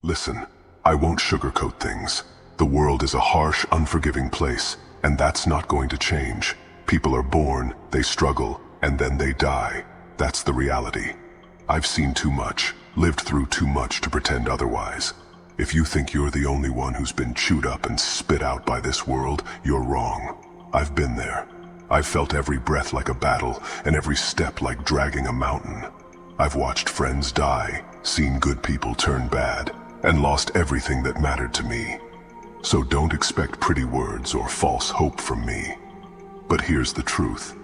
Listen, I won't sugarcoat things. The world is a harsh, unforgiving place, and that's not going to change. People are born, they struggle, and then they die. That's the reality. I've seen too much, lived through too much to pretend otherwise. If you think you're the only one who's been chewed up and spit out by this world, you're wrong. I've been there. I've felt every breath like a battle, and every step like dragging a mountain. I've watched friends die, seen good people turn bad, and lost everything that mattered to me. So don't expect pretty words or false hope from me. But here's the truth.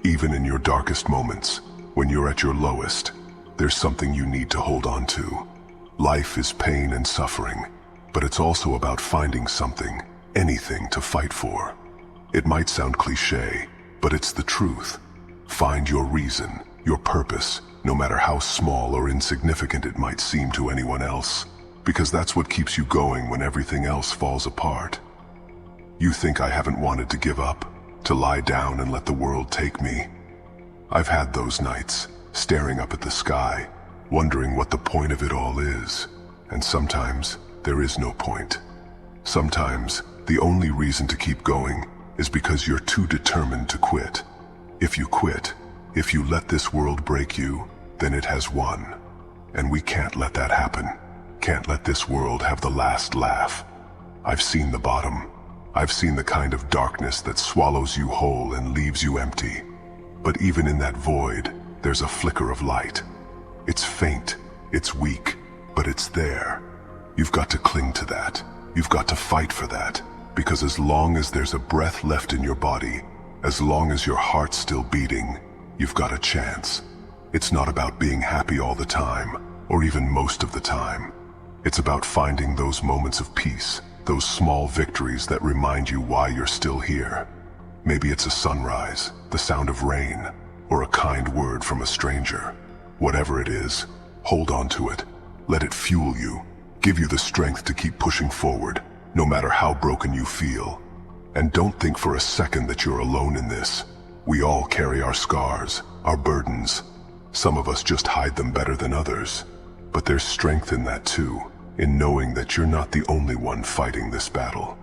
Even in your darkest moments, when you're at your lowest, there's something you need to hold on to. Life is pain and suffering, but it's also about finding something, anything to fight for. It might sound cliché, but it's the truth. Find your reason, your purpose, no matter how small or insignificant it might seem to anyone else, because that's what keeps you going when everything else falls apart. You think I haven't wanted to give up, to lie down and let the world take me? I've had those nights, staring up at the sky, wondering what the point of it all is. And sometimes, there is no point. Sometimes, the only reason to keep going is because you're too determined to quit. If you quit, if you let this world break you, then it has won. And we can't let that happen. Can't let this world have the last laugh. I've seen the bottom. I've seen the kind of darkness that swallows you whole and leaves you empty. But even in that void, there's a flicker of light. It's faint, it's weak, but it's there. You've got to cling to that. You've got to fight for that. Because as long as there's a breath left in your body, as long as your heart's still beating, you've got a chance. It's not about being happy all the time, or even most of the time. It's about finding those moments of peace, those small victories that remind you why you're still here. Maybe it's a sunrise, the sound of rain, or a kind word from a stranger. Whatever it is, hold on to it. Let it fuel you, give you the strength to keep pushing forward, no matter how broken you feel. And don't think for a second that you're alone in this. We all carry our scars, our burdens. Some of us just hide them better than others. But there's strength in that too, in knowing that you're not the only one fighting this battle.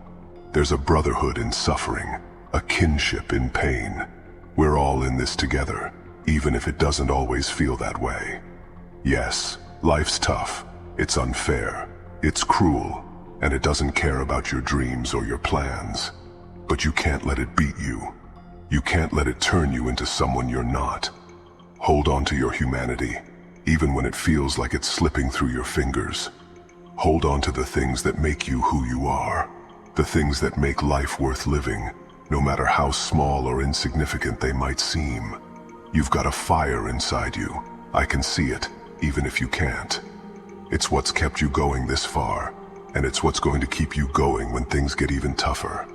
There's a brotherhood in suffering, a kinship in pain. We're all in this together, even if it doesn't always feel that way. Yes, life's tough, it's unfair, it's cruel, and it doesn't care about your dreams or your plans. But you can't let it beat you. You can't let it turn you into someone you're not. Hold on to your humanity, even when it feels like it's slipping through your fingers. Hold on to the things that make you who you are, the things that make life worth living, no matter how small or insignificant they might seem. You've got a fire inside you. I can see it, even if you can't. It's what's kept you going this far, and it's what's going to keep you going when things get even tougher.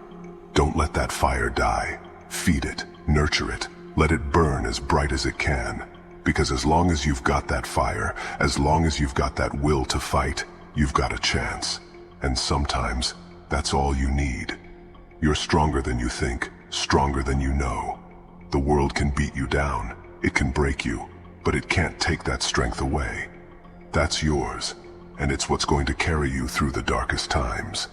Don't let that fire die. Feed it, nurture it, let it burn as bright as it can. Because as long as you've got that fire, as long as you've got that will to fight, you've got a chance. And sometimes, that's all you need. You're stronger than you think, stronger than you know. The world can beat you down, it can break you, but it can't take that strength away. That's yours, and it's what's going to carry you through the darkest times.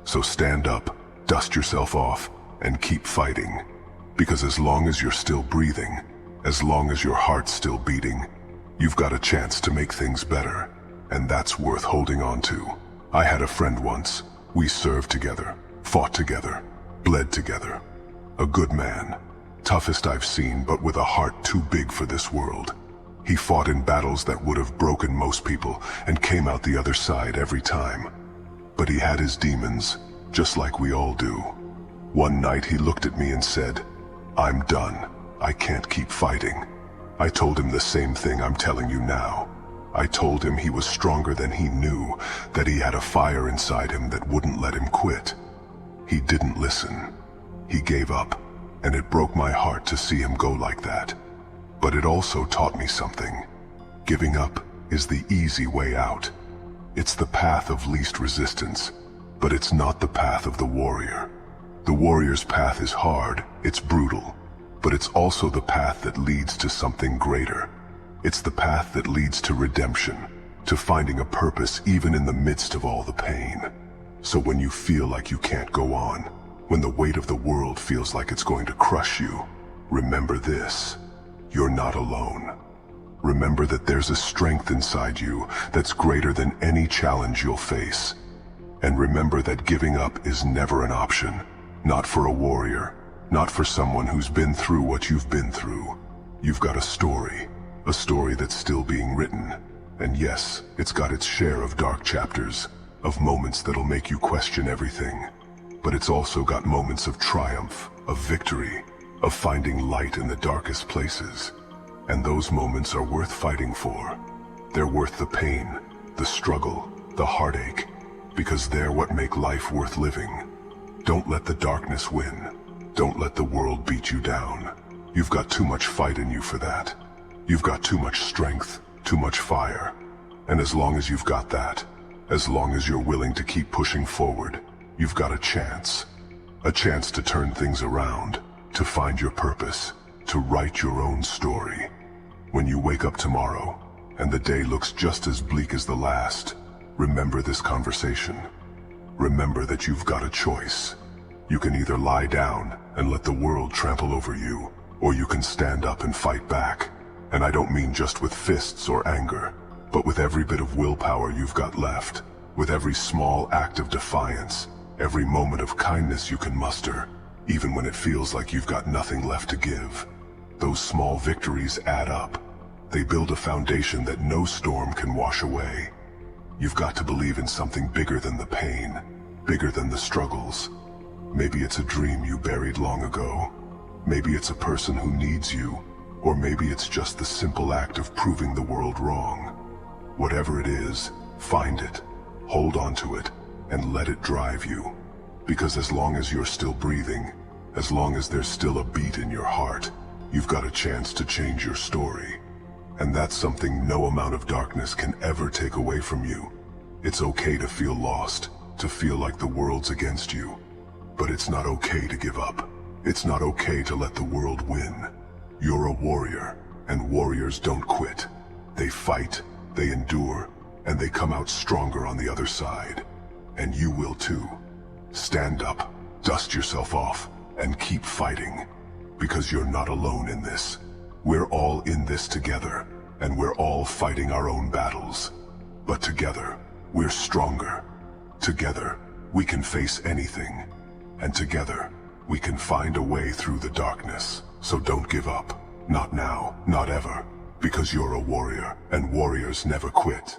So stand up, dust yourself off, and keep fighting. Because as long as you're still breathing, as long as your heart's still beating, you've got a chance to make things better, and that's worth holding on to. I had a friend once. We served together, fought together, bled together. A good man, toughest I've seen, but with a heart too big for this world. He fought in battles that would have broken most people and came out the other side every time. But he had his demons, just like we all do. One night he looked at me and said, "I'm done. I can't keep fighting." I told him the same thing I'm telling you now. I told him he was stronger than he knew, that he had a fire inside him that wouldn't let him quit. He didn't listen. He gave up, and it broke my heart to see him go like that. But it also taught me something. Giving up is the easy way out. It's the path of least resistance, but it's not the path of the warrior. The warrior's path is hard, it's brutal, but it's also the path that leads to something greater. It's the path that leads to redemption, to finding a purpose even in the midst of all the pain. So when you feel like you can't go on, when the weight of the world feels like it's going to crush you, remember this: you're not alone. Remember that there's a strength inside you that's greater than any challenge you'll face. And remember that giving up is never an option, not for a warrior, not for someone who's been through what you've been through. You've got a story that's still being written. And yes, it's got its share of dark chapters, of moments that'll make you question everything. But it's also got moments of triumph, of victory, of finding light in the darkest places. And those moments are worth fighting for. They're worth the pain, the struggle, the heartache, because they're what make life worth living. Don't let the darkness win. Don't let the world beat you down. You've got too much fight in you for that. You've got too much strength, too much fire. And as long as you've got that, as long as you're willing to keep pushing forward, you've got a chance to turn things around, to find your purpose, to write your own story. When you wake up tomorrow, and the day looks just as bleak as the last, remember this conversation. Remember that you've got a choice. You can either lie down and let the world trample over you, or you can stand up and fight back. And I don't mean just with fists or anger, but with every bit of willpower you've got left, with every small act of defiance, every moment of kindness you can muster, even when it feels like you've got nothing left to give. Those small victories add up. They build a foundation that no storm can wash away. You've got to believe in something bigger than the pain, bigger than the struggles. Maybe it's a dream you buried long ago. Maybe it's a person who needs you. Or maybe it's just the simple act of proving the world wrong. Whatever it is, find it, hold on to it, and let it drive you. Because as long as you're still breathing, as long as there's still a beat in your heart, you've got a chance to change your story. And that's something no amount of darkness can ever take away from you. It's okay to feel lost, to feel like the world's against you. But it's not okay to give up. It's not okay to let the world win. You're a warrior, and warriors don't quit. They fight, they endure, and they come out stronger on the other side. And you will too. Stand up, dust yourself off, and keep fighting. Because you're not alone in this. We're all in this together, and we're all fighting our own battles. But together, we're stronger. Together, we can face anything. And together, we can find a way through the darkness. So don't give up. Not now, not ever. Because you're a warrior, and warriors never quit.